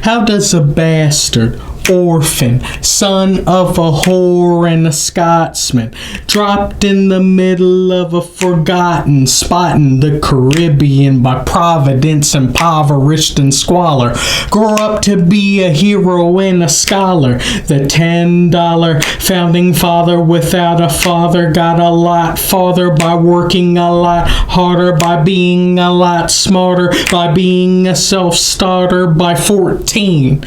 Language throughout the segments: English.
How does a bastard, orphan, son of a whore and a Scotsman, dropped in the middle of a forgotten spot in the Caribbean by providence, impoverished and squalor, grow up to be a hero and a scholar? The $10 founding father without a father got a lot farther by working a lot harder, by being a lot smarter, by being a self-starter. By 14,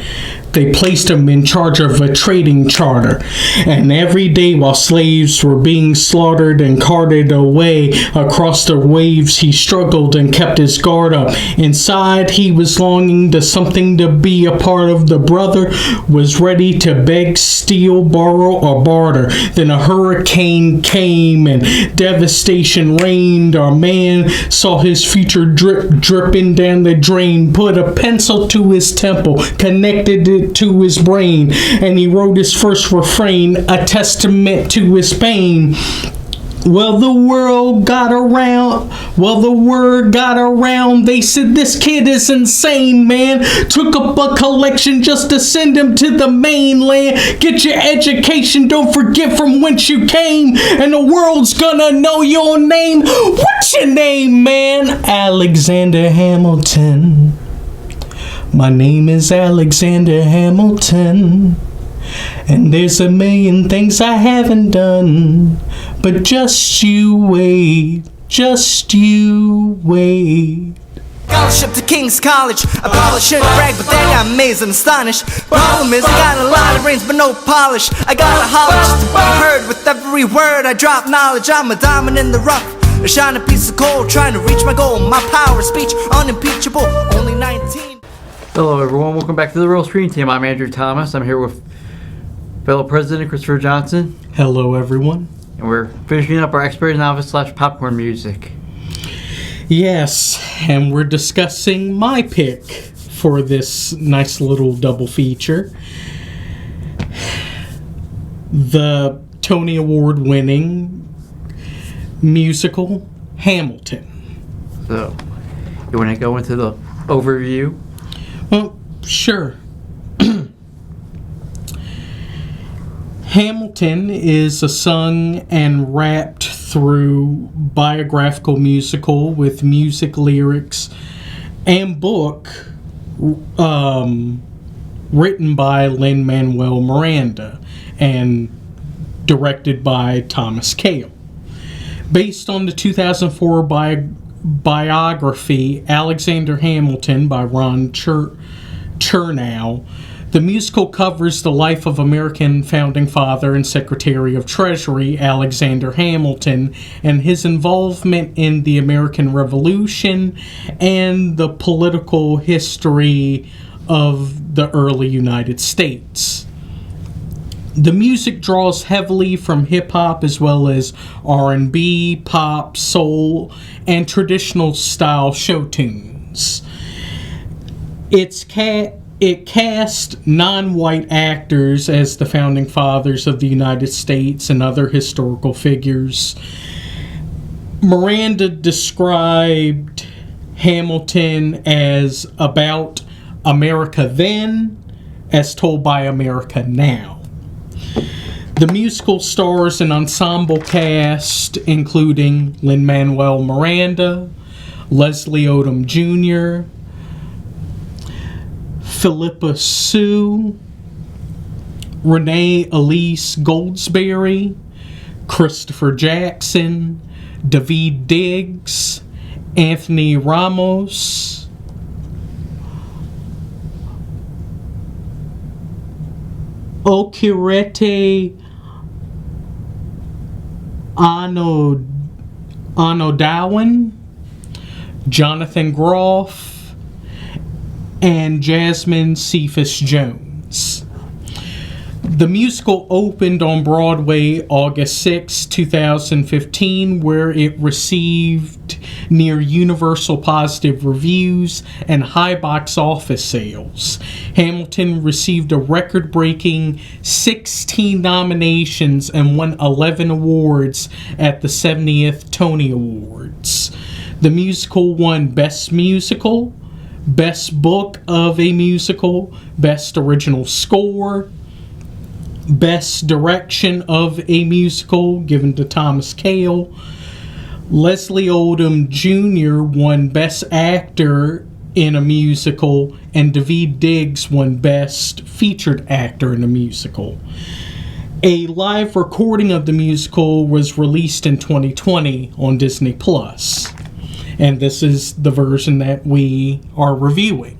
they placed him in charge of a trading charter, and every day while slaves were being slaughtered and carted away across the waves, he struggled and kept his guard up. Inside, he was longing to something to be a part of. The brother was ready to beg, steal, borrow, or barter. Then a hurricane came and devastation reigned. Our man saw his future dripping down the drain, put a pencil to his temple, connected it to his brain, and he wrote his first refrain, a testament to his pain. Well, the word got around. They said, this kid is insane, man. Took up a collection just to send him to the mainland. Get your education, don't forget from whence you came, and the world's gonna know your name. What's your name, man? Alexander Hamilton. My name is Alexander Hamilton, and there's a million things I haven't done, but just you wait, just you wait. Scholarship to King's College. I probably shouldn't brag, but they got amazed and astonished. Problem is, I got a lot of brains but no polish. I gotta holler just to be heard. With every word I drop knowledge. I'm a diamond in the rough, a shining piece of coal, trying to reach my goal. My power of speech, unimpeachable, only 19. Hello everyone, welcome back to the Real Screen Team. I'm Andrew Thomas. I'm here with fellow President Christopher Johnson. Hello everyone. And we're finishing up our Expert Novice / Popcorn Music. Yes, and we're discussing my pick for this nice little double feature. The Tony Award winning musical Hamilton. So, you want to go into the overview? Well, sure. Hamilton is a sung and rapped through biographical musical with music, lyrics, and book written by Lin-Manuel Miranda and directed by Thomas Kail. Based on the 2004 biography Alexander Hamilton by Ron Chernow, the musical covers the life of American founding father and Secretary of Treasury Alexander Hamilton and his involvement in the American Revolution and the political history of the early United States. The music draws heavily from hip-hop as well as R&B, pop, soul, and traditional style show tunes. It cast non-white actors as the founding fathers of the United States and other historical figures. Miranda described Hamilton as about America then, as told by America now. The musical stars an ensemble cast including Lin-Manuel Miranda, Leslie Odom Jr., Philippa Sue, Renee Elise Goldsberry, Christopher Jackson, David Diggs, Anthony Ramos, Okirete Anodawan, Jonathan Groff, and Jasmine Cephas Jones. The musical opened on Broadway August 6, 2015, where it received near universal positive reviews and high box office sales. Hamilton received a record-breaking 16 nominations and won 11 awards at the 70th Tony Awards. The musical won Best Musical, Best Book of a Musical, Best Original Score, Best Direction of a Musical, given to Thomas Kail. Leslie Odom Jr. won Best Actor in a Musical, and Daveed Diggs won Best Featured Actor in a Musical. A live recording of the musical was released in 2020 on Disney Plus, and this is the version that we are reviewing.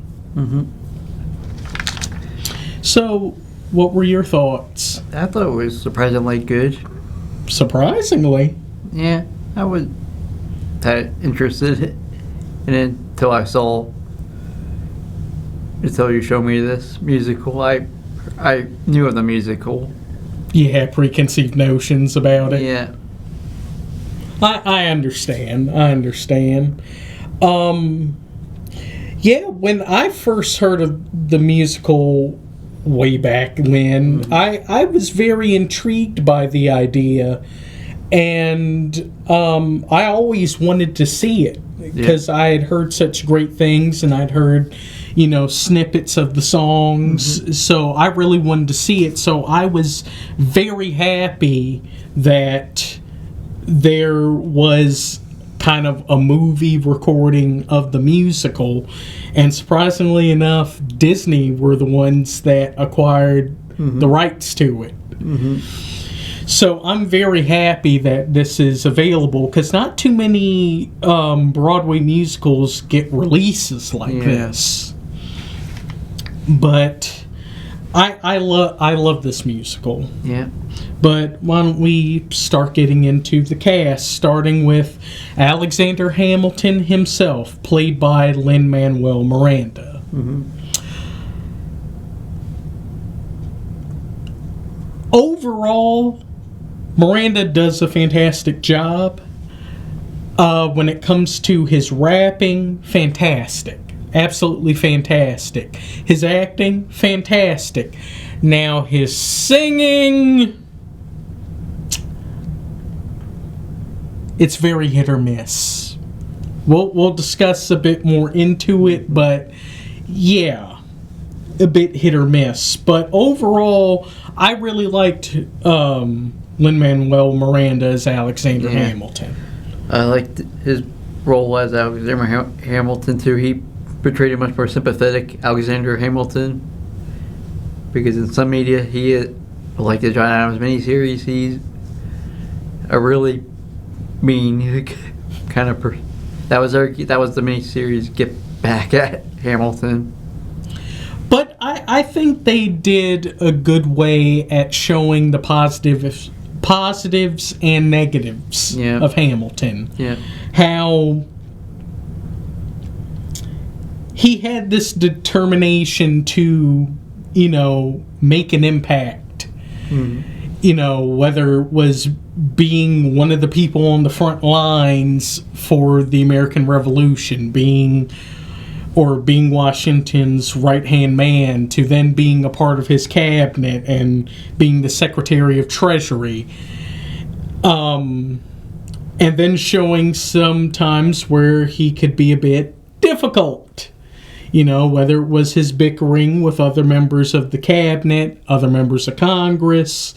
So, what were your thoughts? I thought it was surprisingly good. Surprisingly? Yeah, I was that interested in it until you showed me this musical. I knew of the musical. You had preconceived notions about it? Yeah. I understand. Yeah, when I first heard of the musical way back when, I was very intrigued by the idea, and I always wanted to see it because I had heard such great things, and I'd heard, snippets of the songs, so I really wanted to see it. So I was very happy that there was kind of a movie recording of the musical, and surprisingly enough, Disney were the ones that acquired the rights to it. So I'm very happy that this is available, because not too many Broadway musicals get releases like this. But I love this musical. Yeah. But why don't we start getting into the cast, starting with Alexander Hamilton himself, played by Lin-Manuel Miranda. Overall, Miranda does a fantastic job. When it comes to his rapping, fantastic. Absolutely fantastic. His acting, fantastic. Now, his singing, it's very hit or miss. We'll discuss a bit more into it, but yeah, a bit hit or miss. But overall, I really liked Lin-Manuel Miranda as Alexander Hamilton. I liked his role as Alexander Hamilton too. He portrayed a much more sympathetic Alexander Hamilton, because in some media like the John Adams miniseries, he's a really mean kind of person. That was the miniseries Get Back at Hamilton. But I think they did a good way at showing the positives and negatives of Hamilton. Yeah. How he had this determination to, make an impact. Whether it was being one of the people on the front lines for the American Revolution, being Washington's right-hand man, to then being a part of his cabinet and being the Secretary of Treasury. And then showing some times where he could be a bit difficult. Whether it was his bickering with other members of the cabinet, other members of Congress,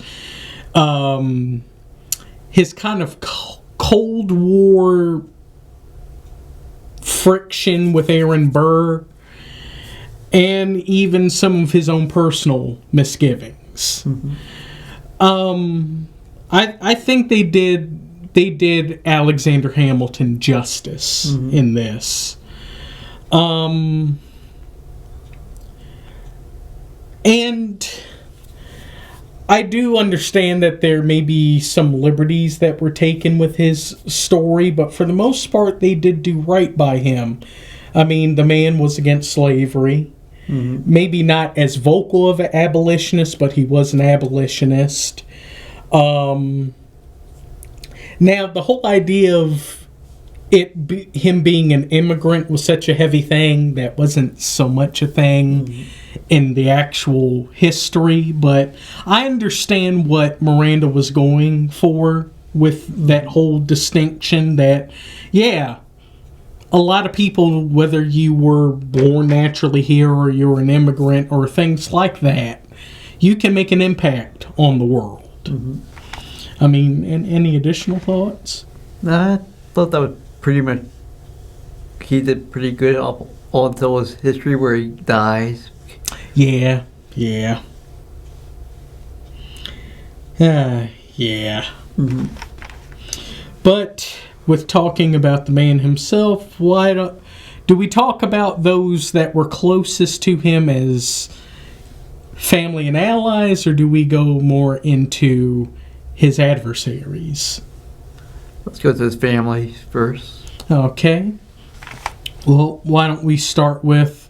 his kind of Cold War friction with Aaron Burr, and even some of his own personal misgivings. I think they did Alexander Hamilton justice in this. And I do understand that there may be some liberties that were taken with his story, but for the most part, they did do right by him. I mean, the man was against slavery. Maybe not as vocal of an abolitionist, but he was an abolitionist. Now, the whole idea of him being an immigrant was such a heavy thing that wasn't so much a thing in the actual history, but I understand what Miranda was going for with that whole distinction that, a lot of people, whether you were born naturally here or you're an immigrant or things like that, you can make an impact on the world. Mm-hmm. I mean, any additional thoughts? I thought that was pretty much, he did pretty good all until his history where he dies. Yeah. Yeah. Mm-hmm. But with talking about the man himself, do we talk about those that were closest to him as family and allies, or do we go more into his adversaries? Let's go to his family first. Okay. Well, why don't we start with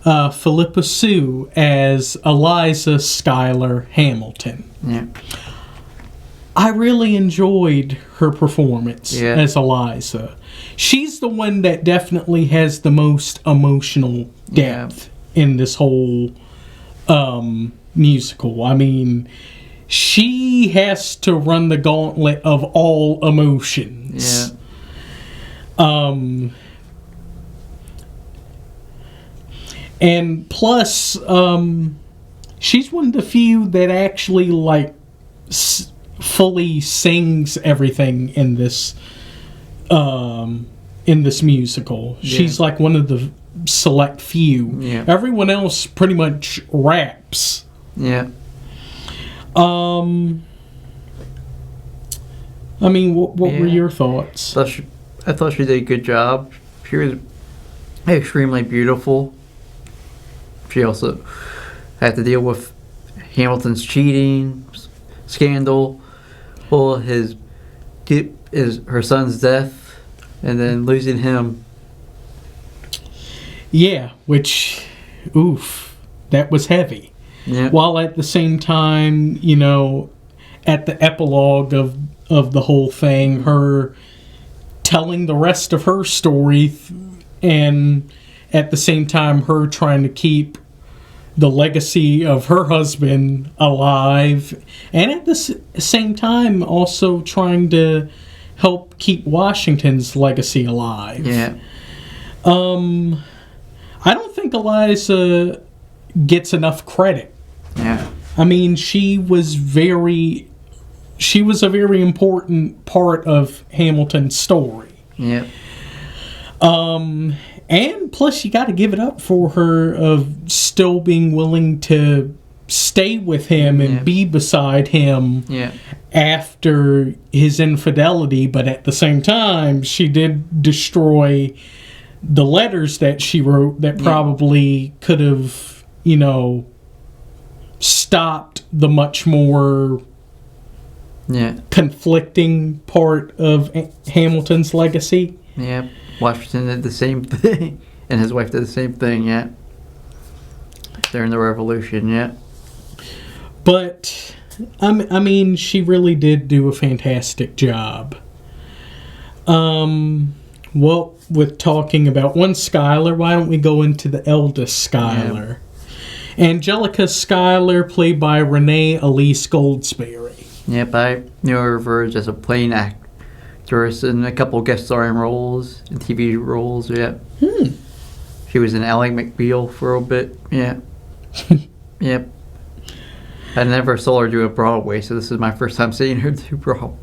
Philippa Sue as Eliza Schuyler Hamilton. Yeah. I really enjoyed her performance as Eliza. She's the one that definitely has the most emotional depth in this whole musical. I mean, she has to run the gauntlet of all emotions. Yeah. And plus, she's one of the few that actually fully sings everything in this musical. Yeah. She's like one of the select few. Yeah. Everyone else pretty much raps. Yeah. I mean, what were your thoughts? I thought she did a good job. She was extremely beautiful. She also had to deal with Hamilton's cheating scandal, her son's death, and then losing him. Yeah, which, that was heavy. Yeah. While at the same time, at the epilogue of the whole thing, her telling the rest of her story, and at the same time her trying to keep the legacy of her husband alive, and at the same time also trying to help keep Washington's legacy alive. Yeah. I don't think Eliza gets enough credit. Yeah. I mean, she was a very important part of Hamilton's story. Yeah. And plus, you got to give it up for her of still being willing to stay with him and be beside him after his infidelity. But at the same time, she did destroy the letters that she wrote that probably could have, stopped the much more conflicting part of Hamilton's legacy. Yeah. Washington did the same thing, and his wife did the same thing, during the Revolution, But, I mean, she really did do a fantastic job. Well, with talking about one Schuyler, why don't we go into the eldest Schuyler? Yeah. Angelica Schuyler, played by Renee Elise Goldsberry. Yep, I knew her as a plain actress in a couple guest starring roles and TV roles, She was in Ally McBeal for a bit, Yep. I never saw her do a Broadway, so this is my first time seeing her do Broadway.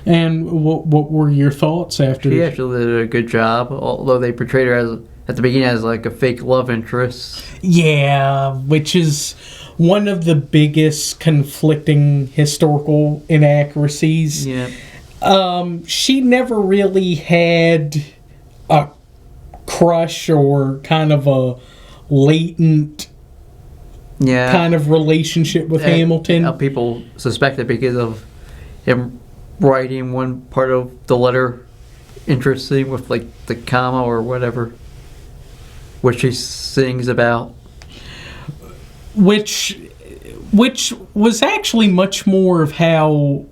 And what were your thoughts after? She actually did a good job, although they portrayed her at the beginning as like a fake love interest. Yeah, which is one of the biggest conflicting historical inaccuracies. Yeah. She never really had a crush or kind of a latent kind of relationship with Hamilton. People suspect it because of him writing one part of the letter interesting with like the comma or whatever, which he sings about. Which was actually much more of how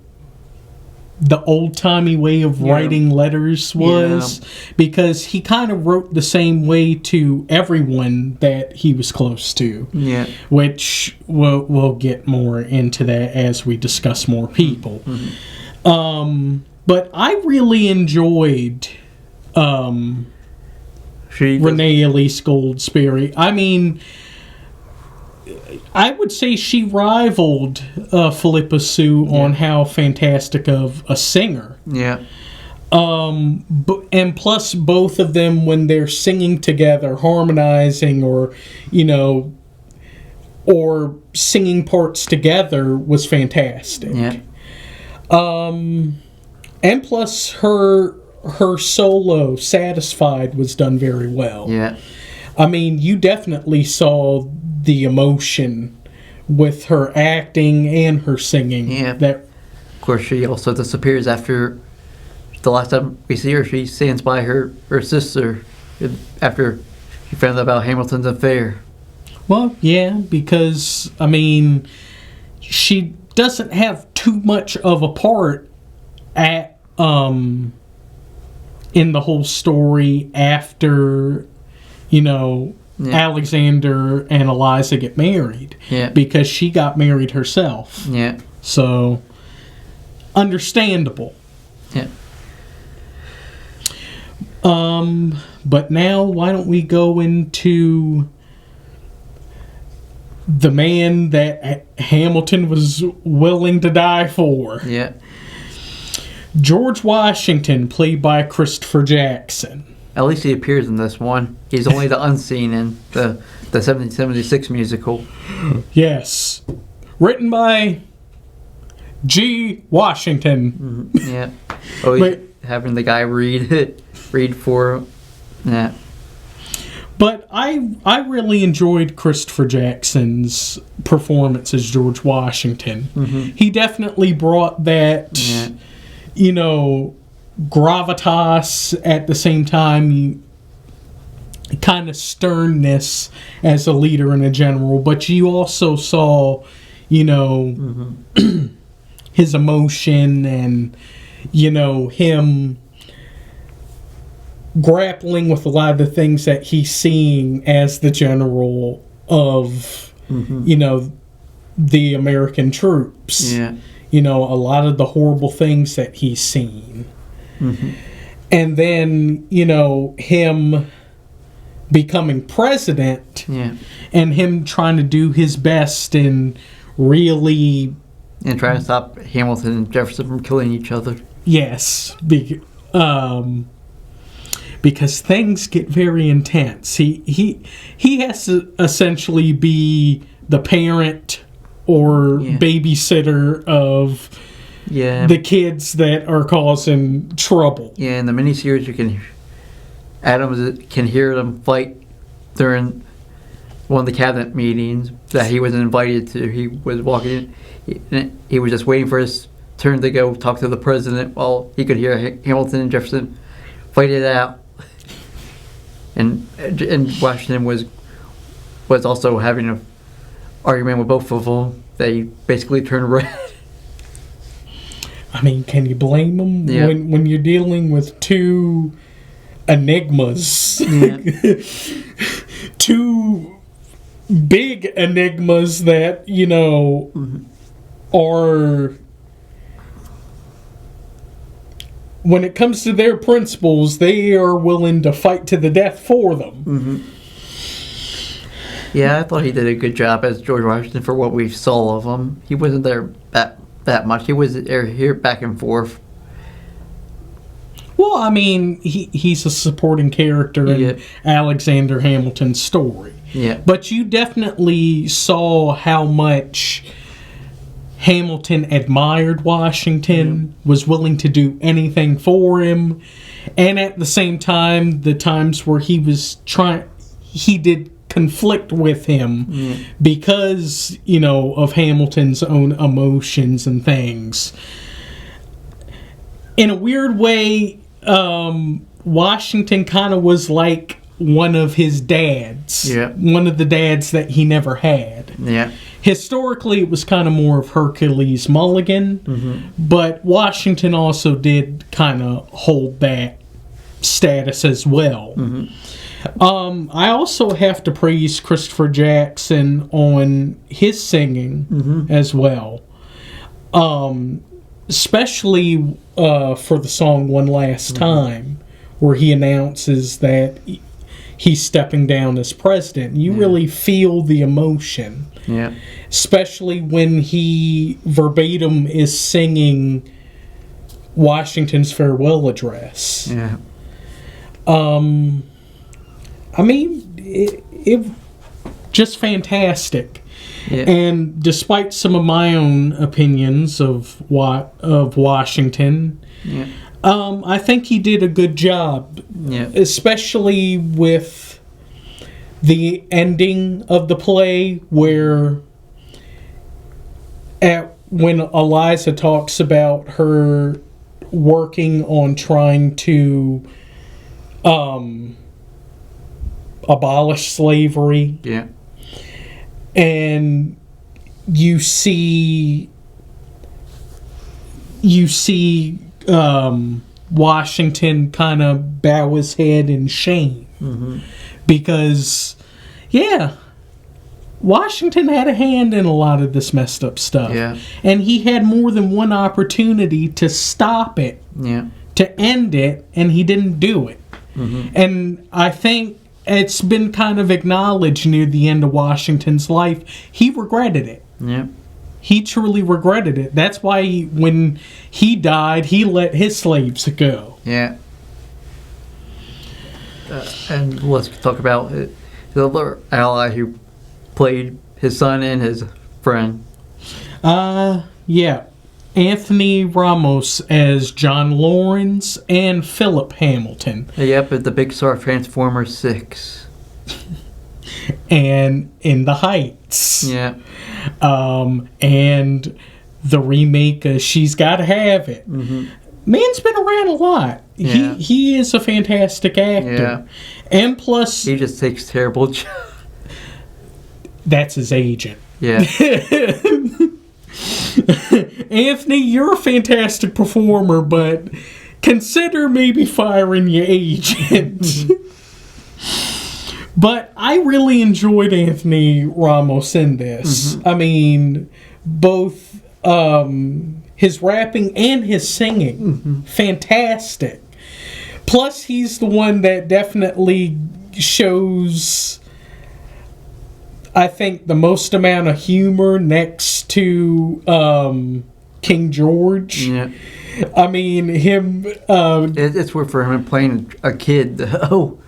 the old-timey way of writing letters was, because he kind of wrote the same way to everyone that he was close to. Yeah. Which we'll get more into that as we discuss more people. Mm-hmm. But I really enjoyed Renee Elise Goldsberry. I mean, I would say she rivaled Philippa Sue on how fantastic of a singer. Yeah. And plus, both of them, when they're singing together, harmonizing, or or singing parts together, was fantastic. Yeah. And plus, her solo, Satisfied, was done very well. Yeah. I mean, you definitely saw the emotion with her acting and her singing. Yeah. That, of course, she also disappears after the last time we see her. She stands by her sister after she found out about Hamilton's affair. well, yeah, because, I mean, she doesn't have too much of a part in the whole story after, Alexander and Eliza get married. Yeah. Because she got married herself. Yeah. So, understandable. Yeah. But now, why don't we go into the man that Hamilton was willing to die for? Yeah. George Washington, played by Christopher Jackson. At least he appears in this one. He's only the unseen in the 1776 musical. Yes. Written by G. Washington. Mm-hmm. Yeah. Oh, But- having the guy read for him. Yeah. But I really enjoyed Christopher Jackson's performance as George Washington. Mm-hmm. He definitely brought that, gravitas at the same time, kind of sternness as a leader and a general. But you also saw, Mm-hmm. his emotion and, him grappling with a lot of the things that he's seeing as the general of, the American troops. Yeah. A lot of the horrible things that he's seen. Mm-hmm. And then, him becoming president. Yeah. And him trying to do his best and really... And trying to stop Hamilton and Jefferson from killing each other. Yes. Because things get very intense. He has to essentially be the parent or babysitter of the kids that are causing trouble. Yeah, in the miniseries, Adams can hear them fight during one of the cabinet meetings that he wasn't invited to. He was walking in, he was just waiting for his turn to go talk to the president while he could hear Hamilton and Jefferson fight it out. And Washington was also having an argument with both of them. They basically turned red. I mean, can you blame them when you're dealing with two enigmas? Yeah. Two big enigmas that, are... When it comes to their principles, they are willing to fight to the death for them. Mm-hmm. Yeah, I thought he did a good job as George Washington for what we saw of him. He wasn't there that much. He was there here back and forth. Well, I mean, he's a supporting character in Alexander Hamilton's story. Yeah. But you definitely saw how much Hamilton admired Washington, was willing to do anything for him, and at the same time, the times where he did conflict with him because, of Hamilton's own emotions and things. In a weird way, Washington kind of was like one of his dads. Yeah. One of the dads that he never had. Yeah. Historically, it was kind of more of Hercules Mulligan, but Washington also did kind of hold that status as well. I also have to praise Christopher Jackson on his singing as well. Especially for the song One Last Time, where he announces that he's stepping down as president. You really feel the emotion. Yeah. Especially when he verbatim is singing Washington's farewell address. Yeah. I mean, it just fantastic. Yeah. And despite some of my own opinions of Washington, Yeah. I think he did a good job. Yeah. Especially with the ending of the play where when Eliza talks about her working on trying to abolish slavery. Yeah. And you see Washington kind of bow his head in shame. Mm-hmm. Because, yeah, Washington had a hand in a lot of this messed up stuff. Yeah. And he had more than one opportunity to stop it, Yeah. to end it, and he didn't do it. Mm-hmm. And I think it's been kind of acknowledged near the end of Washington's life, he regretted it. Yeah. He truly regretted it. That's why when he died, he let his slaves go. Yeah. And let's talk about the other ally who played his son and his friend. Yeah. Anthony Ramos as John Lawrence and Philip Hamilton. Yep, at the Big Star Transformers 6. And In the Heights. Yeah. And the remake of She's Gotta Have It. Mm-hmm. Man's been around a lot. Yeah. He is a fantastic actor. Yeah. And plus, He just takes terrible jobs. that's his agent. Yeah. Anthony, you're a fantastic performer, but consider maybe firing your agent. But I really enjoyed Anthony Ramos in this. Mm-hmm. I mean, both his rapping and his singing, Mm-hmm. fantastic. Plus, he's the one that definitely shows, I think, the most amount of humor next to King George. Yeah. I mean, him... It's weird for him playing a kid, though.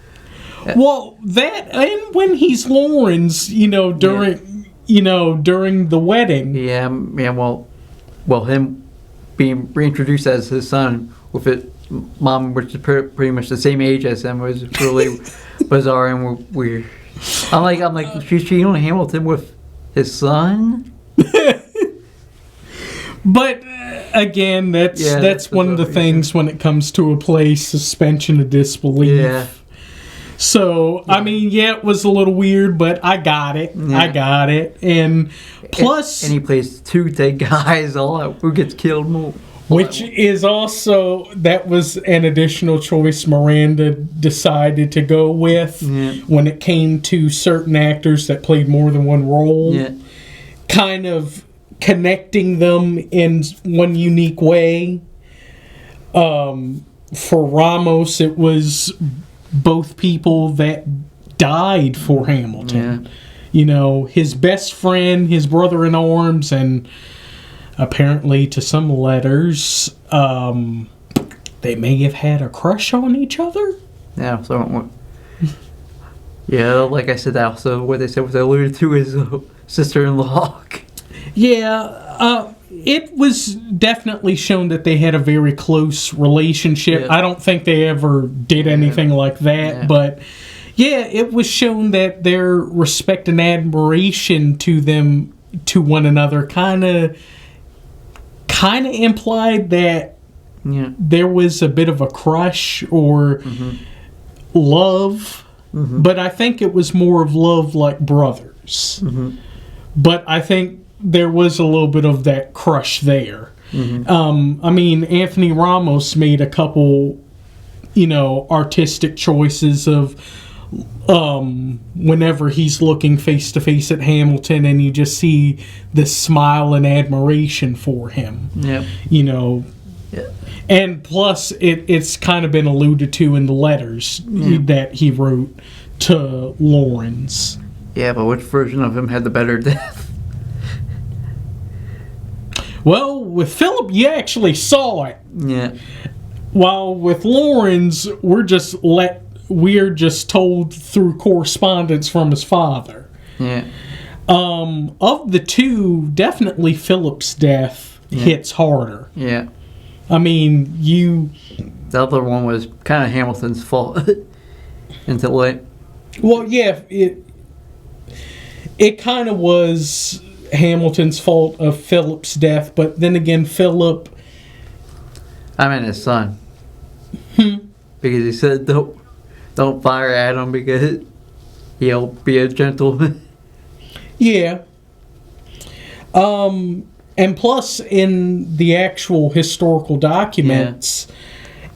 well, that... And when he's Lawrence, during the wedding. Yeah, well, him being reintroduced as his son with it, mom, which is pretty much the same age as him, was really bizarre and weird. I'm like, she's cheating on Hamilton with his son. But again, that's one of the things when it comes to a play, suspension of disbelief. Yeah. So, I mean, it was a little weird, but I got it. Yeah. I got it. And plus... And he plays two dead guys all out. Who gets killed more? Which is also, that was an additional choice Miranda decided to go with when it came to certain actors that played more than one role. Yeah. Kind of connecting them in one unique way. For Ramos, it was both people that died for Hamilton. Yeah. His best friend, his brother in arms, and apparently to some letters, they may have had a crush on each other. Yeah, so... Yeah, like I said, also what they said was alluded to his sister-in-law. Yeah, it was definitely shown that they had a very close relationship. Yeah. I don't think they ever did anything like that, Yeah. but yeah, it was shown that their respect and admiration to one another kind of implied that there was a bit of a crush or love, but I think it was more of love like brothers. But I think there was a little bit of that crush there. I mean, Anthony Ramos made a couple, artistic choices of whenever he's looking face to face at Hamilton and you just see this smile and admiration for him. Yep. And plus it's kind of been alluded to in the letters that he wrote to Lawrence. Yeah, but which version of him had the better death? Well, with Philip, you actually saw it. Yeah. While with Lawrence, we're just told through correspondence from his father. Yeah. Of the two, definitely Philip's death hits harder. Yeah. I mean, The other one was kind of Hamilton's fault. Until it. Well, yeah, it kind of was Hamilton's fault of Philip's death, but then again, Philip... I meant his son. Because he said don't fire at him because he'll be a gentleman. Yeah. And plus, in the actual historical documents,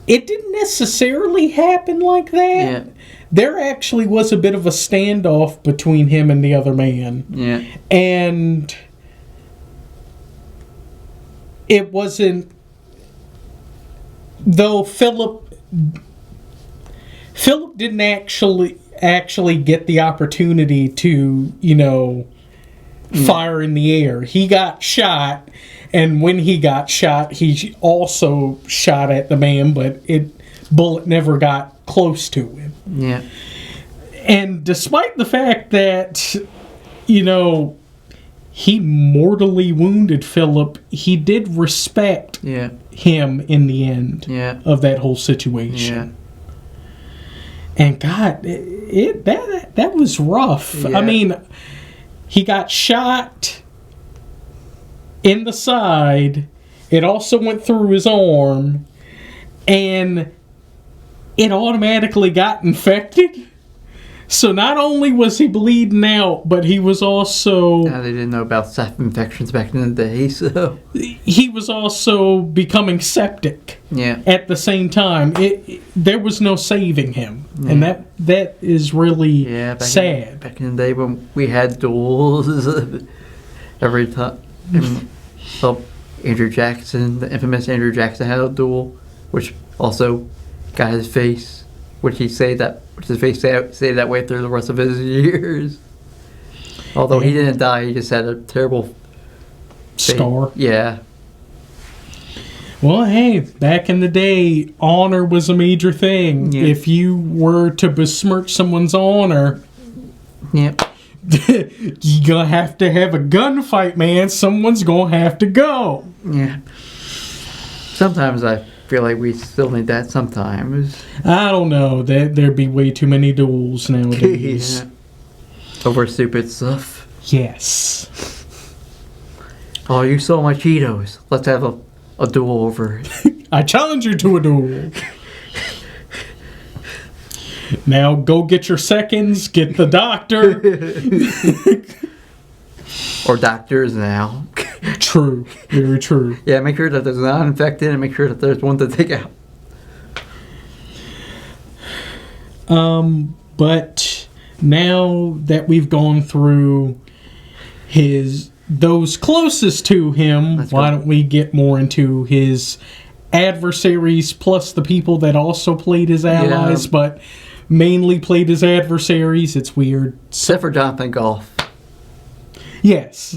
it didn't necessarily happen like that. Yeah. There actually was a bit of a standoff between him and the other man. Yeah. And it wasn't... Though Philip didn't actually get the opportunity to, fire in the air. He got shot, and when he got shot, he also shot at the man, but bullet never got close to him. Yeah. And despite the fact that, he mortally wounded Philip, he did respect him in the end of that whole situation. Yeah. And God, that was rough. Yeah. I mean, he got shot in the side. It also went through his arm, and it automatically got infected. So not only was he bleeding out, but he was also... They didn't know about staph infections back in the day, so... He was also becoming septic at the same time. There was no saving him. And that is really sad. Back in the day when we had duels every time. Andrew Jackson, the infamous Andrew Jackson had a duel, which also got his face, which his face stayed that way through the rest of his years. Although he didn't die, he just had a terrible scar. Yeah. Well, hey, back in the day, honor was a major thing. Yeah. If you were to besmirch someone's honor, you're gonna have to have a gunfight, man. Someone's gonna have to go. Yeah. Sometimes I feel like we still need that sometimes. I don't know. There'd be way too many duels nowadays. Over stupid stuff. Yes. Oh, you saw my Cheetos. Let's have a duel over it. I challenge you to a duel. Now go get your seconds, get the doctor. Or doctors now. True. Very true. Yeah, make sure that there's not infected and make sure that there's one to take out. But now that we've gone through those closest to him, why don't we get more into his adversaries plus the people that also played his allies, but mainly played his adversaries. It's weird. Except for Jonathan Goff. Yes.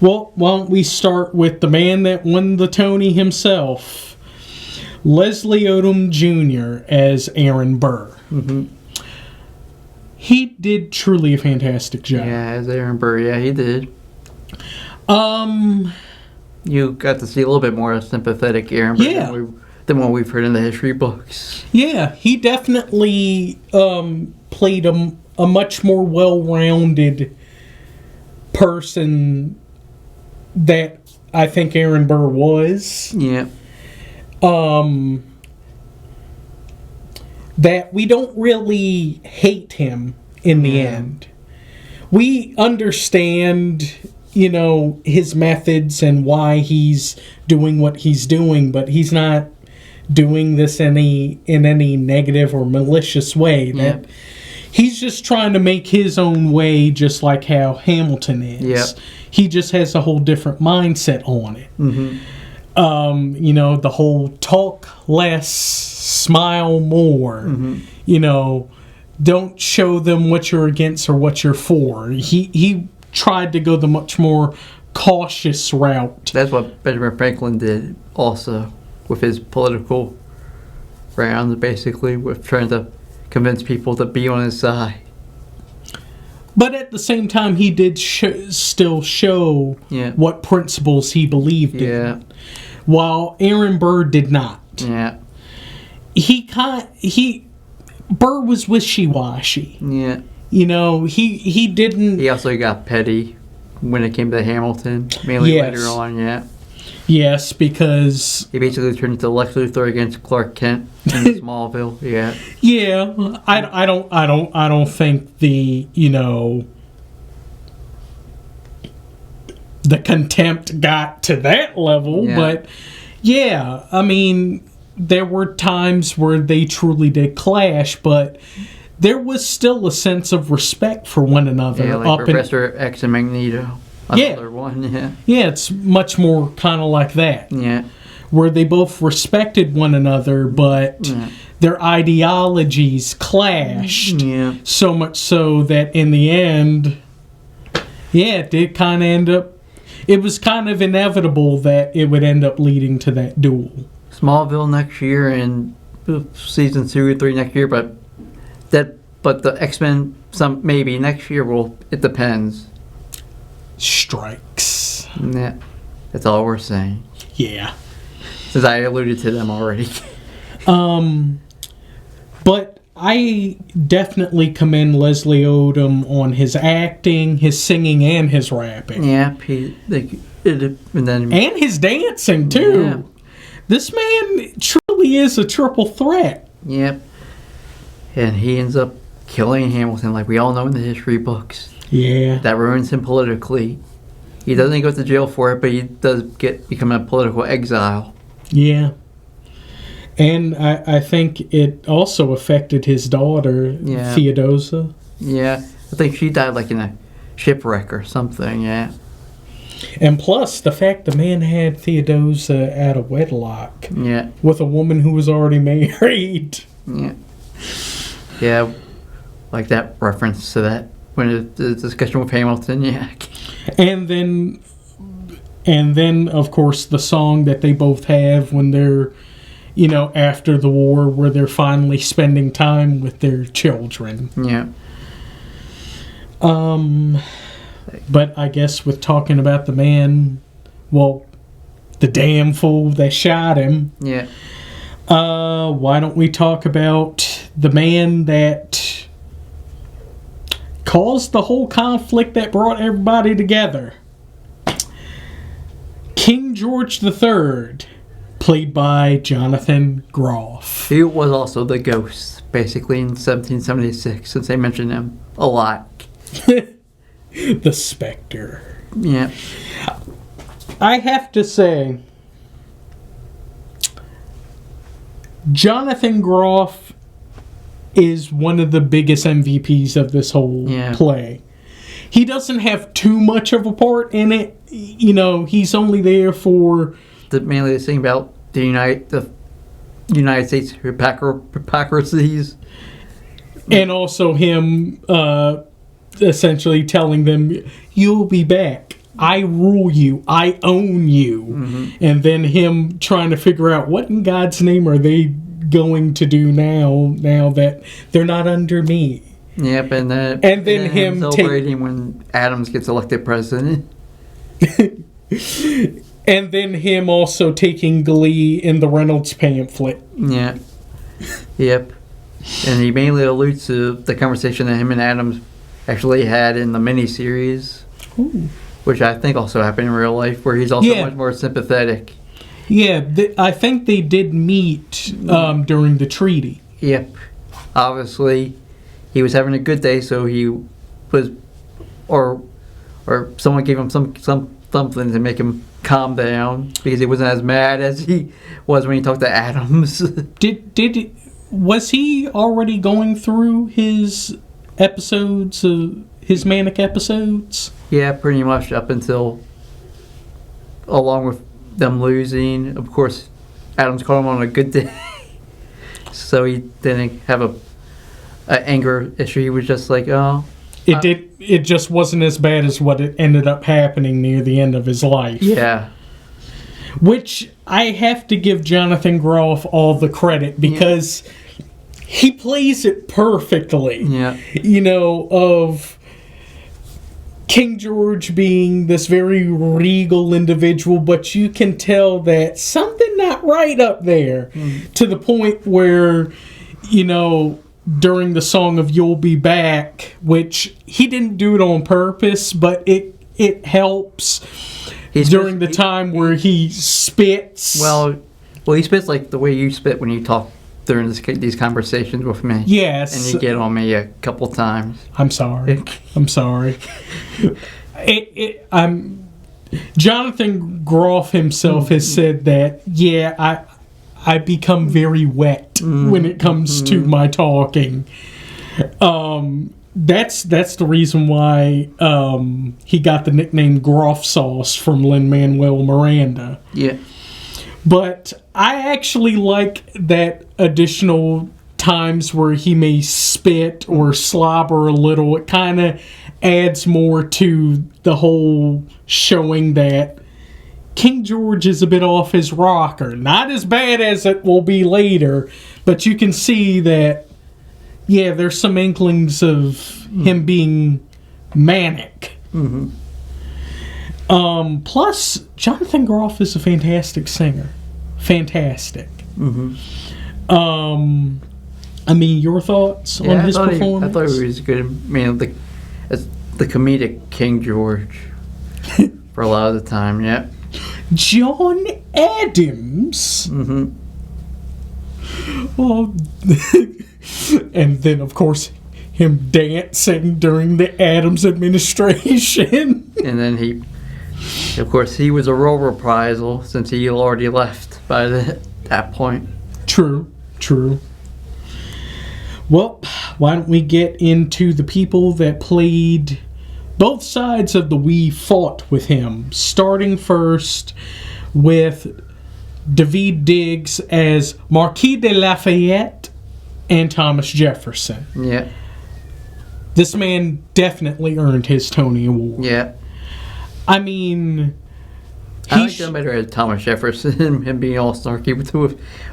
Well, why don't we start with the man that won the Tony himself, Leslie Odom Jr. as Aaron Burr. Mm-hmm. He did truly a fantastic job. Yeah, as Aaron Burr, yeah, he did. You got to see a little bit more sympathetic Aaron Burr than what we've heard in the history books. Yeah, he definitely played a much more well-rounded person that I think Aaron Burr was. Yeah. That we don't really hate him in the end. We understand, his methods and why he's doing what he's doing, but he's not doing this in any negative or malicious way. That he's just trying to make his own way, just like how Hamilton is. Yep. He just has a whole different mindset on it. Mm-hmm. The whole talk less, smile more. Mm-hmm. don't show them what you're against or what you're for. He tried to go the much more cautious route. That's what Benjamin Franklin did also with his political rounds, basically, with trying to convince people to be on his side. But at the same time, he did still show what principles he believed in. While Aaron Burr did not. Yeah. Burr was wishy-washy. Yeah. You know, he didn't... He also got petty when it came to Hamilton, mainly later on, Yes, because... He basically turned into Lex Luthor against Clark Kent in Smallville, Yeah, I don't think the contempt got to that level, but yeah, I mean, there were times where they truly did clash, but there was still a sense of respect for one another. Yeah, like Professor X and Magneto. Another one, Yeah, it's much more kind of like that. Yeah. Where they both respected one another, but their ideologies clashed. Yeah. So much so that in the end, it did kind of end up... It was kind of inevitable that it would end up leading to that duel. Smallville next year and season 2 or 3 next year, but the X-Men maybe next year. It depends. Strikes. Yeah, that's all we're saying. Yeah. Since I alluded to them already. But I definitely commend Leslie Odom on his acting, his singing, and his rapping. Yeah, and his dancing too. Yeah. This man truly is a triple threat. Yep. And he ends up killing Hamilton, like we all know in the history books. Yeah. That ruins him politically. He doesn't go to jail for it, but he does become a political exile. Yeah. And I think it also affected his daughter, Theodosia. Yeah. I think she died like in a shipwreck or something, yeah. And plus, the fact the man had Theodosia out of wedlock. Yeah. With a woman who was already married. Yeah. Yeah. Like that reference to that. When the discussion with Hamilton, And then, of course, the song that they both have when they're, after the war, where they're finally spending time with their children. Yeah. But I guess with talking about the man, the damn fool that shot him. Yeah. Why don't we talk about the man that caused the whole conflict that brought everybody together? King George III, played by Jonathan Groff. He was also the ghost, basically, in 1776, since they mentioned him a lot. The Spectre. Yeah. I have to say, Jonathan Groff is one of the biggest MVPs of this whole play. He doesn't have too much of a part in it. He's only there for... mainly the thing about the United States hypocrisies. And also him essentially telling them, you'll be back. I rule you. I own you. Mm-hmm. And then him trying to figure out what in God's name are they going to do now that they're not under me. Yep, and then him celebrating when Adams gets elected president. And then him also taking glee in the Reynolds pamphlet. Yeah. Yep. And he mainly alludes to the conversation that him and Adams actually had in the miniseries. Ooh. Which I think also happened in real life, where he's also much more sympathetic. Yeah, I think they did meet during the treaty. Yep. Obviously, he was having a good day, so he was, or someone gave him something to make him calm down, because he wasn't as mad as he was when he talked to Adams. Was he already going through his episodes, his manic episodes? Yeah, pretty much up until, along with them losing. Of course, Adams caught him on a good day, so he didn't have anger issue. He was just like, oh. It just wasn't as bad as what it ended up happening near the end of his life. Yeah. Which I have to give Jonathan Groff all the credit because he plays it perfectly. Yeah. Of King George being this very regal individual, but you can tell that something not right up there to the point where, during the song of You'll Be Back, which he didn't do it on purpose, but it helps during the time where he spits. Well, he spits like the way you spit when you talk during these conversations with me. Yes. And you get on me a couple times. I'm sorry. I'm sorry. Jonathan Groff himself has said that, I become very wet when it comes to my talking. That's the reason why he got the nickname Groff Sauce from Lin-Manuel Miranda. Yeah. But I actually like that additional times where he may spit or slobber a little. It kind of adds more to the whole showing that King George is a bit off his rocker. Not as bad as it will be later, but you can see that, there's some inklings of him being manic. Mm-hmm. Plus, Jonathan Groff is a fantastic singer. Fantastic. Mm-hmm. Your thoughts on his performance? I thought he was good. As the comedic King George for a lot of the time, yeah. John Adams? Mm-hmm. Oh, and then, of course, him dancing during the Adams administration. And then he was a role reprisal since he already left by that point. True. Well, why don't we get into the people that played both sides of the We Fought with him, starting first with Daveed Diggs as Marquis de Lafayette and Thomas Jefferson. Yeah. This man definitely earned his Tony Award. Yeah. I mean, I like him better as Thomas Jefferson, him being all snarky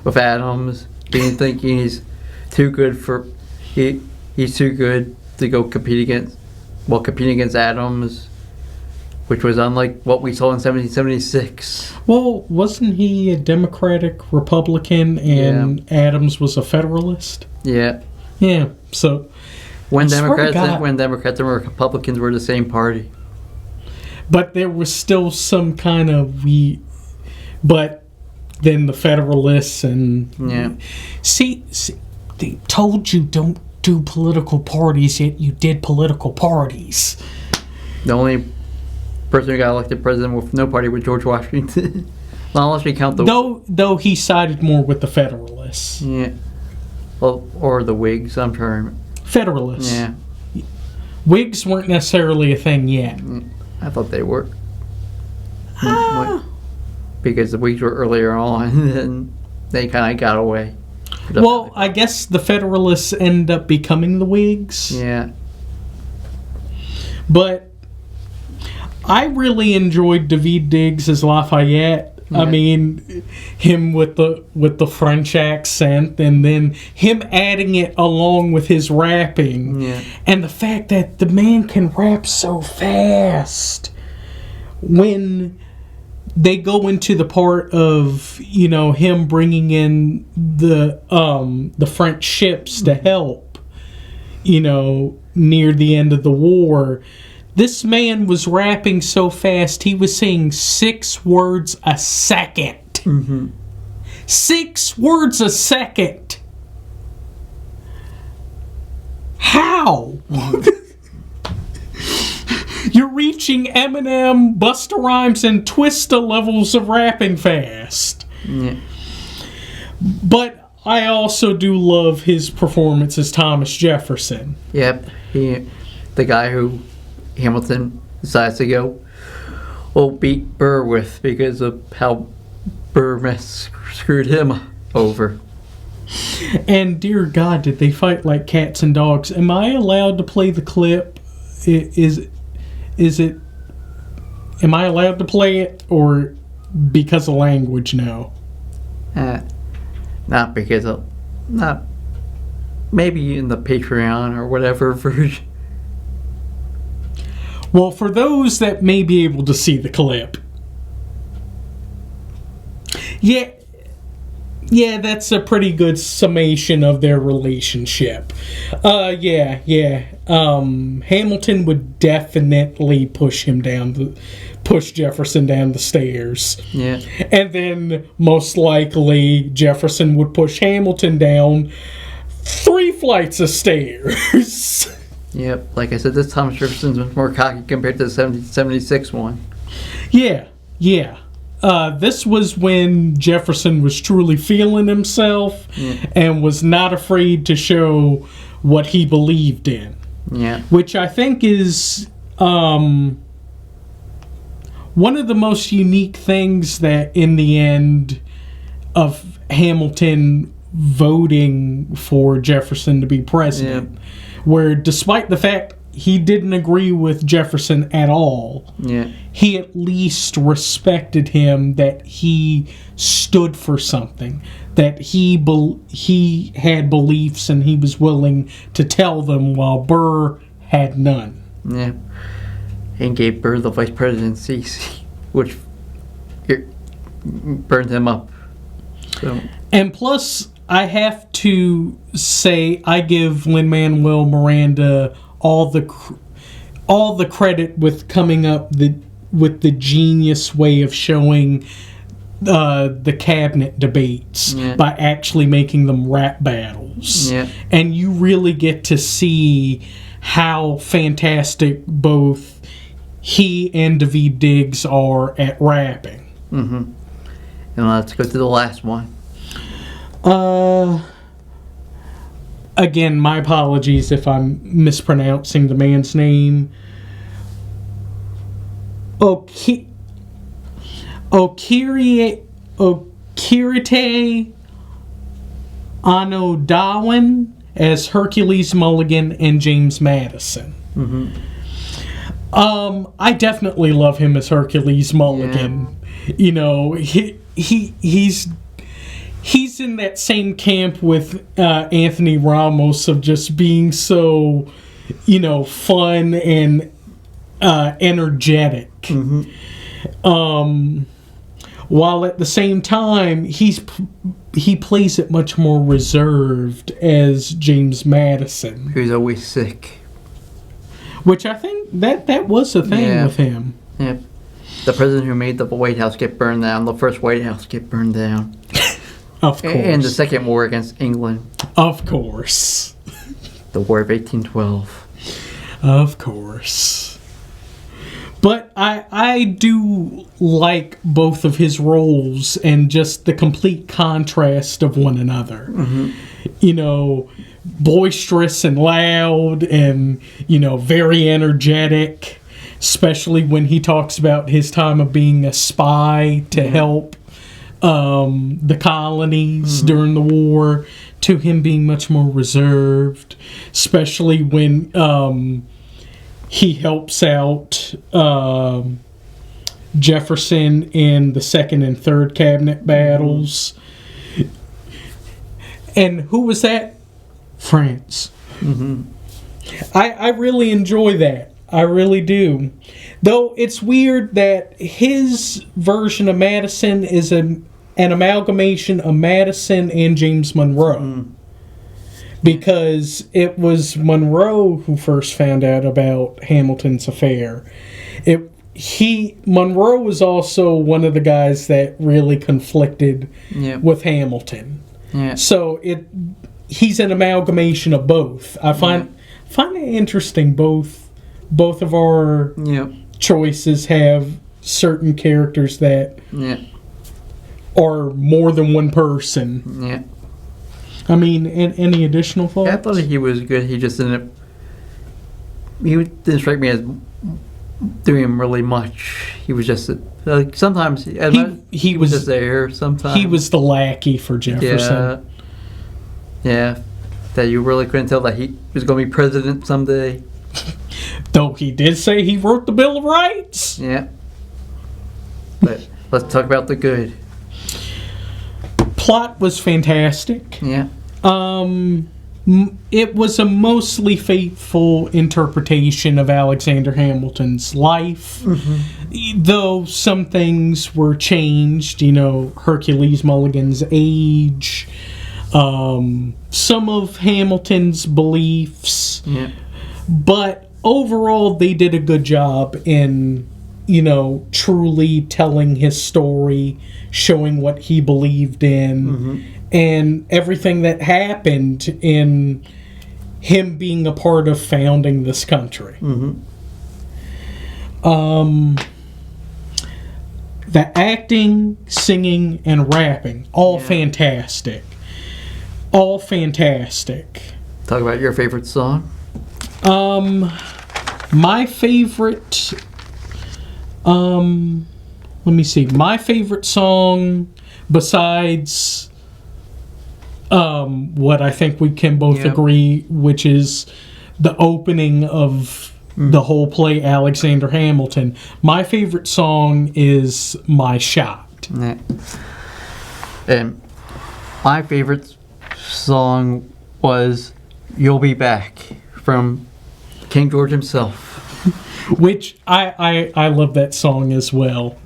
with Adams, thinking he's too good he's too good to go competing against Adams, which was unlike what we saw in 1776. Well, wasn't he a Democratic Republican and Adams was a Federalist? Yeah. Yeah. So when Democrats and Republicans were the same party. But there was still some kind of but then the Federalists and see they told you don't do political parties, yet you did political parties. The only person who got elected president with no party was George Washington. Not unless we count though he sided more with the Federalists. Yeah. Well, or the Whigs, I'm sure. Federalists. Yeah. Whigs weren't necessarily a thing yet. I thought they were. Because the Whigs were earlier on, and they kind of got away. Well, I guess the Federalists end up becoming the Whigs. Yeah. But I really enjoyed Daveed Diggs as Lafayette. Yeah. I mean, him with the French accent, and then him adding it along with his rapping. Yeah. And the fact that the man can rap so fast. When they go into the part of, him bringing in the French ships to help, near the end of the war, this man was rapping so fast, he was saying 6 words a second. Mm-hmm. 6 words a second. How? You're reaching Eminem, Busta Rhymes, and Twista levels of rapping fast. Yeah. But I also do love his performance as Thomas Jefferson. Yep. The guy who Hamilton decides to go beat Burr with because of how Burr screwed him over. And dear God, did they fight like cats and dogs? Am I allowed to play the clip? Is it? Am I allowed to play it, or because of language? No. Not because of, not, maybe in the Patreon or whatever version. Well, for those that may be able to see the clip. Yeah, that's a pretty good summation of their relationship. Hamilton would definitely push Jefferson down the stairs. Yeah. And then, most likely, Jefferson would push Hamilton down 3 flights of stairs. Yep, like I said, this Thomas Jefferson's much more cocky compared to the 1776 one. Yeah. This was when Jefferson was truly feeling himself and was not afraid to show what he believed in. Yeah. Which I think is one of the most unique things that in the end of Hamilton voting for Jefferson to be president. Yeah. Where despite the fact he didn't agree with Jefferson at all, he at least respected him, that he stood for something, that he had beliefs and he was willing to tell them, while Burr had none. Yeah. And gave Burr the vice presidency, which burned him up. So. And plus, I have to say, I give Lin-Manuel Miranda all the credit with coming up with the genius way of showing the cabinet debates by actually making them rap battles. Yeah. And you really get to see how fantastic both he and Daveed Diggs are at rapping. Mm-hmm. And let's go to the last one. Again, my apologies if I'm mispronouncing the man's name. Okirite Anodawan as Hercules Mulligan and James Madison. Mm-hmm. I definitely love him as Hercules Mulligan. Yeah. You know, he's in that same camp with Anthony Ramos of just being so, fun and energetic. Mm-hmm. While at the same time, he plays it much more reserved as James Madison. Who's always sick. Which I think that was a thing with him. Yeah. The president who made the White House get burned down, the first White House get burned down. Of course. And the second war against England. Of course. The War of 1812. Of course. But I do like both of his roles and just the complete contrast of one another. Mm-hmm. Boisterous and loud and, very energetic, especially when he talks about his time of being a spy to help the colonies during the war, to him being much more reserved, especially when he helps out Jefferson in the second and third cabinet battles. And who was that? France. Mm-hmm. I really enjoy that. I really do. Though it's weird that his version of Madison is an amalgamation of Madison and James Monroe. Because it was Monroe who first found out about Hamilton's affair. Monroe was also one of the guys that really conflicted with Hamilton. Yeah. So he's an amalgamation of both. I find it interesting. Both of our choices have certain characters that are more than one person. Yeah. I mean, any additional thoughts? Yeah, I thought he was good. He just didn't. He didn't strike me as doing really much. He was just sometimes he was was just there. Sometimes he was the lackey for Jefferson. Yeah, that you really couldn't tell that he was going to be president someday. Though he did say he wrote the Bill of Rights. Yeah. But let's talk about the good. Plot was fantastic. Yeah. It was a mostly faithful interpretation of Alexander Hamilton's life, though some things were changed. Hercules Mulligan's age, some of Hamilton's beliefs, but overall they did a good job in truly telling his story, showing what he believed in, and everything that happened in him being a part of founding this country. The acting, singing, and rapping, all fantastic. All fantastic. Talk about your favorite song. My favorite... let me see. My favorite song, besides what I think we can both agree, which is the opening of the whole play, Alexander Hamilton. My favorite song is My Shot. Yeah. And my favorite song was You'll Be Back from King George himself. Which I love that song as well.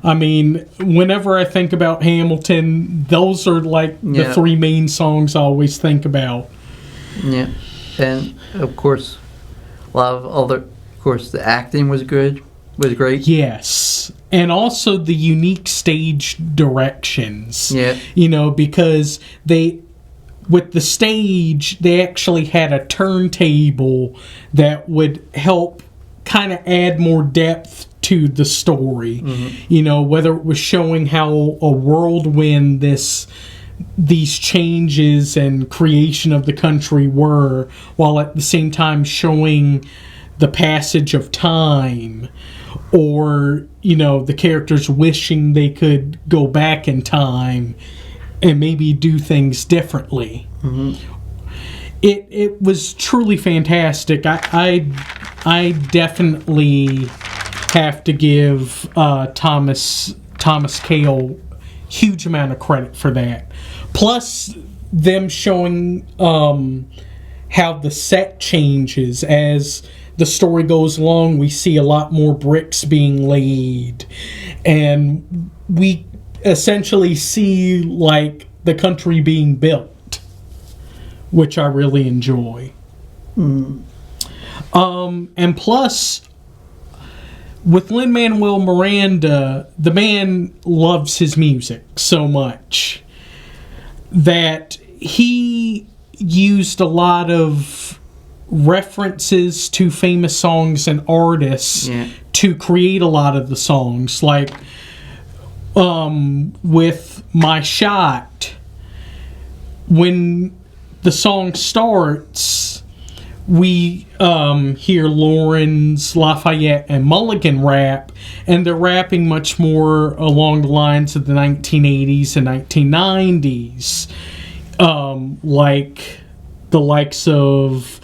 I mean, whenever I think about Hamilton, those are like the three main songs I always think about. Yeah. And of course, the acting was good, was great. Yes. And also the unique stage directions. Yeah. Because with the stage, they actually had a turntable that would help kind of add more depth to the story. Whether it was showing how a whirlwind these changes and creation of the country were, while at the same time showing the passage of time, or the characters wishing they could go back in time and maybe do things differently. It was truly fantastic. I definitely have to give Thomas Kail huge amount of credit for that. Plus, them showing how the set changes as the story goes along. We see a lot more bricks being laid, and we essentially see like the country being built, which I really enjoy. And plus, with Lin-Manuel Miranda, the man loves his music so much that he used a lot of references to famous songs and artists to create a lot of the songs. Like, with My Shot, when the song starts, we hear Lawrence, Lafayette, and Mulligan rap, and they're rapping much more along the lines of the 1980s and 1990s, like the likes of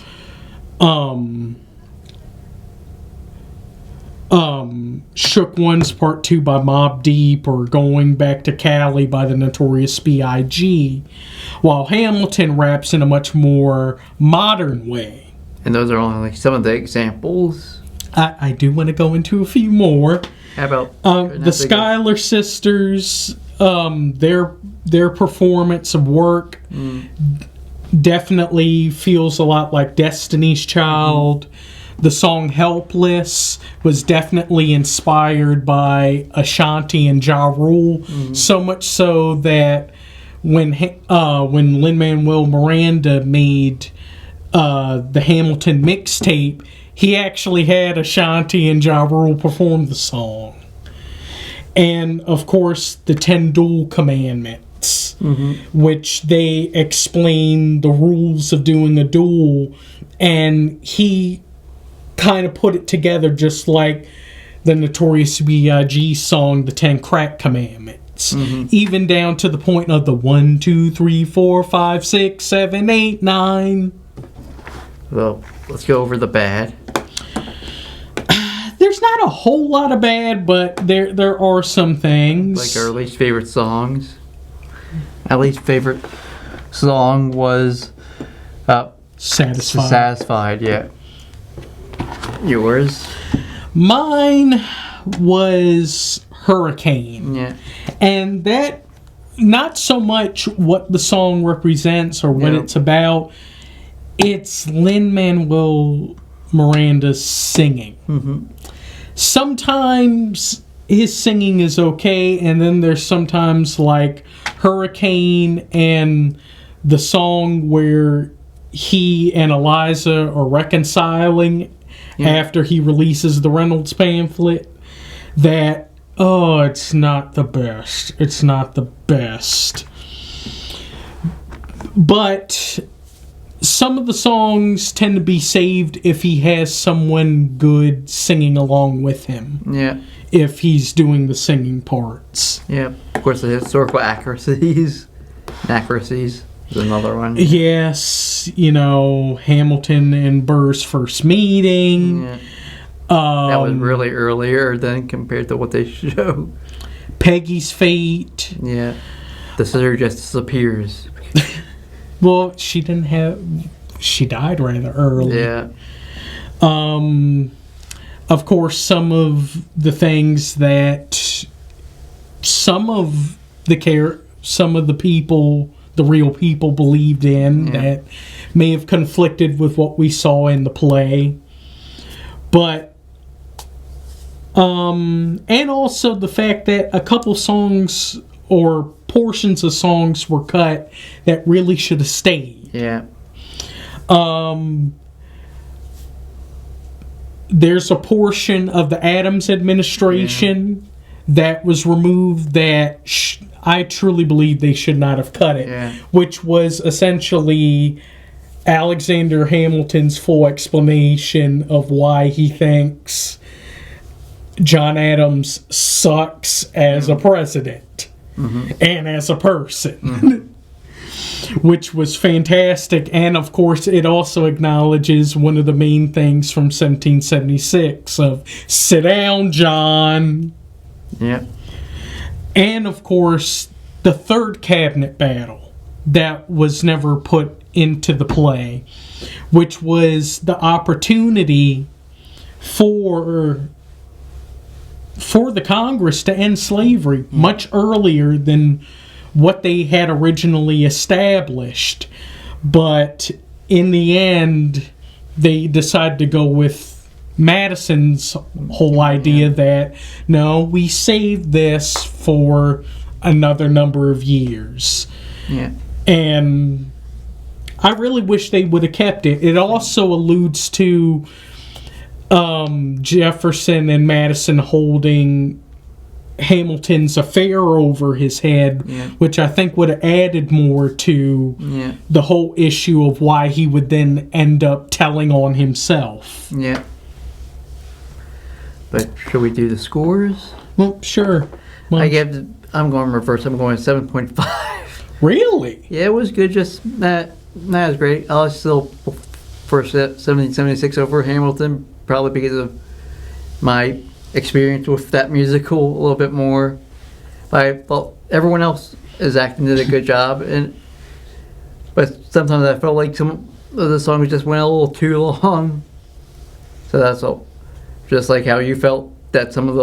Shook Ones Part 2 by Mobb Deep, or Going Back to Cali by the Notorious B.I.G., while Hamilton raps in a much more modern way. And those are only like some of the examples. I do want to go into a few more. How about the Schuyler sisters, their performance of Work definitely feels a lot like Destiny's Child. The song Helpless was definitely inspired by Ashanti and Ja Rule, so much so that when Lin-Manuel Miranda made the Hamilton mixtape, he actually had Ashanti and Ja Rule perform the song. And, of course, the 10 Duel Commandments, which they explain the rules of doing a duel, and he kind of put it together just like the Notorious B.I.G. song, The 10 Crack Commandments. parts, even down to the point of the 1, 2, 3, 4, 5, 6, 7, 8, 9. Well, let's go over the bad. There's not a whole lot of bad, but there are some things. Like our least favorite songs. Our least favorite song was Satisfied, yeah. Yours? Mine was Hurricane. Yeah. And that, not so much what the song represents or what it's about, it's Lin-Manuel Miranda's singing. Sometimes his singing is okay, and then there's sometimes like Hurricane and the song where he and Eliza are reconciling after he releases the Reynolds pamphlet, that, oh, it's not the best. It's not the best. But some of the songs tend to be saved if he has someone good singing along with him. Yeah. If he's doing the singing parts. Yeah. Of course, the historical accuracies. Inaccuracies is another one. Yes, you know, Hamilton and Burr's first meeting. Yeah. That was really earlier than compared to what they show. Peggy's Fate. Yeah. The sister just disappears. Well, she didn't have... She died rather early. Yeah. Of course, some of the things that some of the people, the real people, believed in that may have conflicted with what we saw in the play. But and also the fact that a couple songs or portions of songs were cut that really should have stayed. Yeah. There's a portion of the Adams administration that was removed that I truly believe they should not have cut it, which was essentially Alexander Hamilton's full explanation of why he thinks John Adams sucks as a president and as a person. Which was fantastic, and of course it also acknowledges one of the main things from 1776 of sit down, John. Yeah. And of course the third cabinet battle that was never put into the play, which was the opportunity for the Congress to end slavery much earlier than what they had originally established. But in the end, they decided to go with Madison's whole idea that, no, we saved this for another number of years. Yeah. And I really wish they would have kept it. It also alludes to Jefferson and Madison holding Hamilton's affair over his head, which I think would have added more to the whole issue of why he would then end up telling on himself. Yeah. But should we do the scores? Well, sure. Well, I'm going reverse. I'm going 7.5. Really? Yeah, it was good. Just not as great. I was still for 1776 over Hamilton, probably because of my experience with that musical a little bit more. But I felt everyone else did a good job, but sometimes I felt like some of the songs just went a little too long. So that's all. Just like how you felt that some of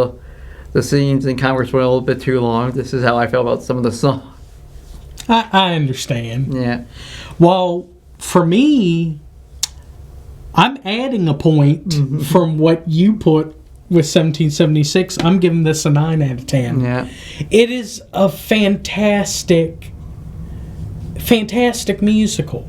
the scenes in Congress went a little bit too long. This is how I felt about some of the songs. I understand. Yeah. Well, for me, I'm adding a point from what you put with 1776. I'm giving this a 9 out of 10. Yeah. It is a fantastic musical.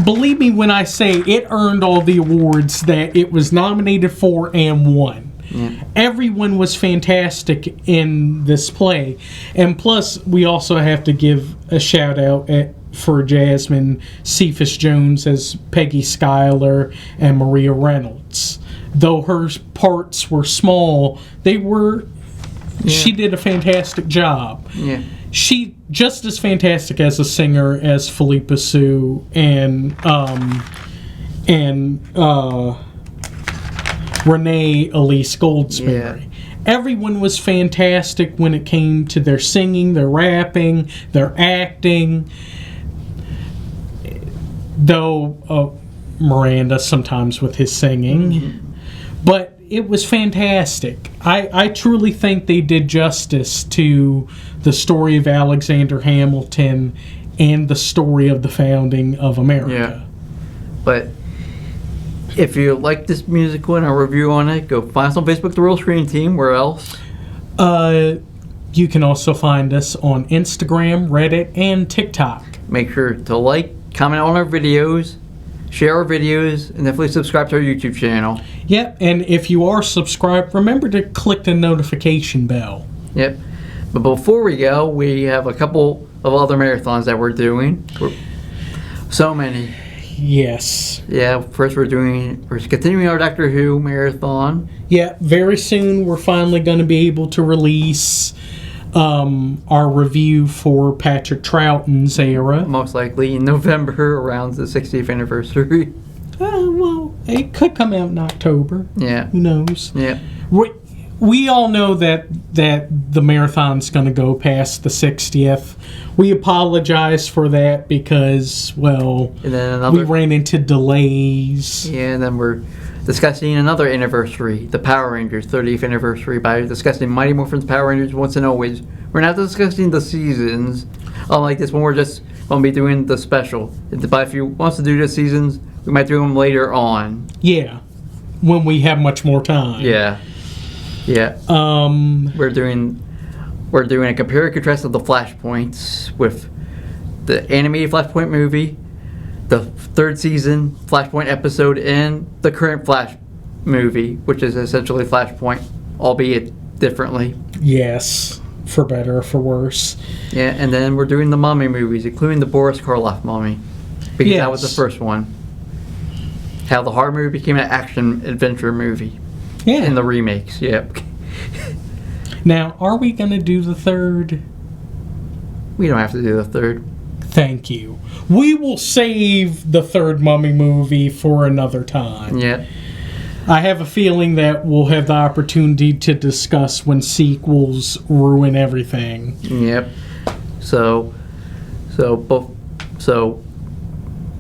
Believe me when I say it earned all the awards that it was nominated for and won. Yeah. Everyone was fantastic in this play. And plus, we also have to give a shout out for Jasmine, Cephas Jones as Peggy Schuyler, and Maria Reynolds. Though her parts were small, she did a fantastic job. Yeah. She just as fantastic as a singer as Philippa Sue and Renee Elise Goldsberry. Yeah. Everyone was fantastic when it came to their singing, their rapping, their acting. Though Miranda sometimes with his singing. Mm-hmm. But it was fantastic. I truly think they did justice to the story of Alexander Hamilton and the story of the founding of America. Yeah. But if you like this musical and a review on it, go find us on Facebook, The Real Screen Team. Where else? You can also find us on Instagram, Reddit, and TikTok. Make sure to like, comment on our videos, share our videos, and definitely subscribe to our YouTube channel. Yep, and if you are subscribed, remember to click the notification bell. Yep. But before we go, we have a couple of other marathons that we're doing. So many. Yes. Yeah, first we're continuing our Doctor Who marathon. Yeah, very soon we're finally going to be able to release our review for Patrick Troughton's era. Most likely in November, around the 60th anniversary. Well, it could come out in October. Yeah. Who knows? Yeah. We all know that the marathon's going to go past the 60th. We apologize for that because, well, and then we ran into delays. Yeah, and then we're discussing another anniversary, the Power Rangers 30th anniversary, by discussing Mighty Morphin's Power Rangers Once and Always. We're not discussing the seasons. Unlike this one, we're just going to be doing the special. But if you want us to do the seasons, we might do them later on. Yeah, when we have much more time. Yeah. Yeah. We're doing a compare and contrast of the Flashpoints with the animated Flashpoint movie, the third season Flashpoint episode, and the current Flash movie, which is essentially Flashpoint, albeit differently. Yes, for better or for worse. Yeah, and then we're doing the Mummy movies, including the Boris Karloff Mummy, because that was the first one. How the horror movie became an action adventure movie. Yeah. In the remakes, yep. Now, are we going to do the third? We don't have to do the third. Thank you. We will save the third Mummy movie for another time. Yeah. I have a feeling that we'll have the opportunity to discuss when sequels ruin everything. Yep.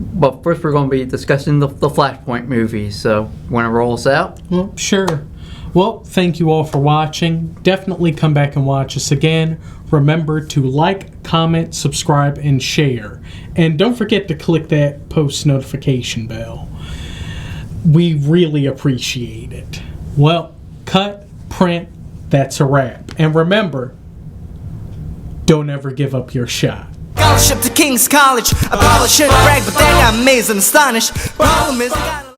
But first we're going to be discussing the Flashpoint movies. So, you want to roll us out? Well, sure. Well, thank you all for watching. Definitely come back and watch us again. Remember to like, comment, subscribe, and share. And don't forget to click that post notification bell. We really appreciate it. Well, cut, print, that's a wrap. And remember, don't ever give up your shot. Scholarship to King's College. I probably shouldn't brag, but they got amazed and astonished. Problem is, I got